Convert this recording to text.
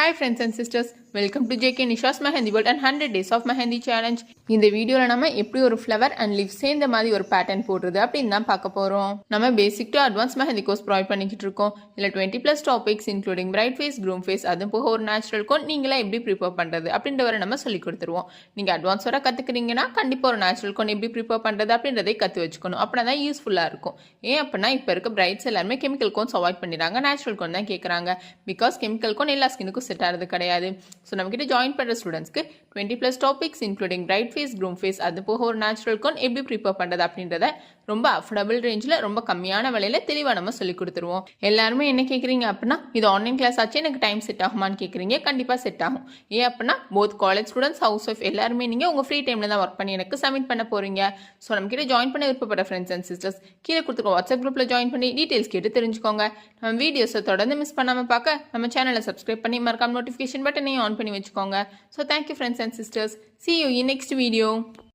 Hi friends and sisters, welcome to JK Nisha's Mehendi World and 100 Days of Mehendi Challenge. இந்த வீடியோவில் நம்ம எப்படி ஒரு ஃப்ளவர் அண்ட் லீவ் சேர்ந்த மாதிரி ஒரு பேட்டர்ன் போடுறது அப்படின்னு தான் பார்க்க போகிறோம். நம்ம basic to advance mehndi course provide பண்ணிக்கிட்டு இருக்கோம். இல்லை 20+ topics including bride face, groom face, அது போக ஒரு நேச்சுரல் கோன் நீங்களே எப்படி ப்ரிப்பேர் பண்ணுறது அப்படின்ற வரை நம்ம சொல்லி கொடுத்துருவோம். நீங்கள் அட்வான்ஸ் வர கற்றுக்குறீங்கன்னா கண்டிப்பாக ஒரு நேச்சுரல் கோன் எப்படி ப்ரிப்பேர் பண்ணுறது அப்படின்றதை கற்று வச்சுக்கணும். அப்படின்னா தான் யூஸ்ஃபுல்லாக இருக்கும். ஏன் அப்படின்னா இப்போ இருக்க பிரைட்ஸ் எல்லாருமே கெமிக்கல் கோன்ஸ் அவாய்ட் பண்ணிடுறாங்க, நேச்சுரல் கோன் தான் கேட்குறாங்க. பிகாஸ் கெமிக்கல் கோன் எல்லா ஸ்கினுக்கும் செட் ஆகிறது கிடையாது. ஸோ நம்மக்கிட்ட ஜாயின் பண்ணுற ஸ்டூடெண்ட்ஸ்க்கு 20+ topics including bride face, groom face, அது போக ஒரு நேச்சுரல் கோன் எப்படி ப்ரிப்பேர் பண்ணுறது அப்படின்றத ரொம்ப அஃபோர்டபுள் ரேஞ்சில் ரொம்ப கம்மியான விலையில் தெளிவாக நம்ம சொல்லி கொடுத்துருவோம். எல்லாருமே என்ன கேட்குறீங்க அப்படின்னா, இது ஆன்லைன் கிளாஸ் ஆச்சு, எனக்கு டைம் செட் ஆகுமான்னு கேட்குறீங்க. கண்டிப்பாக செட் ஆகும். ஏன் அப்படின்னா both college students, house wife எல்லாருமே நீங்கள் உங்கள் ஃப்ரீ டைமில் தான் ஒர்க் பண்ணி எனக்கு சப்மிட் பண்ண போகிறீங்க. ஸோ நம்மக்கிட்ட ஜாயின் பண்ண விருப்பப்பட்ட ஃப்ரெண்ட்ஸ் அண்ட் சிஸ்டர்ஸ் கீழே கொடுத்துருக்க வாட்ஸ்அப் குரூப்பில் ஜாயின் பண்ணி டீட்டெயில்ஸ் கேட்டு தெரிஞ்சுக்கோங்க. நம்ம வீடியோஸை தொடர்ந்து மிஸ் பண்ணாமல் பார்க்க நம்ம சேனலை சப்ஸ்கிரைப் பண்ணி மறக்காம நோட்டிஃபிகேஷன் பட்டனையும் ஆன் பண்ணி வச்சுக்கோங்க. So thank you friends and sisters. See you in next video.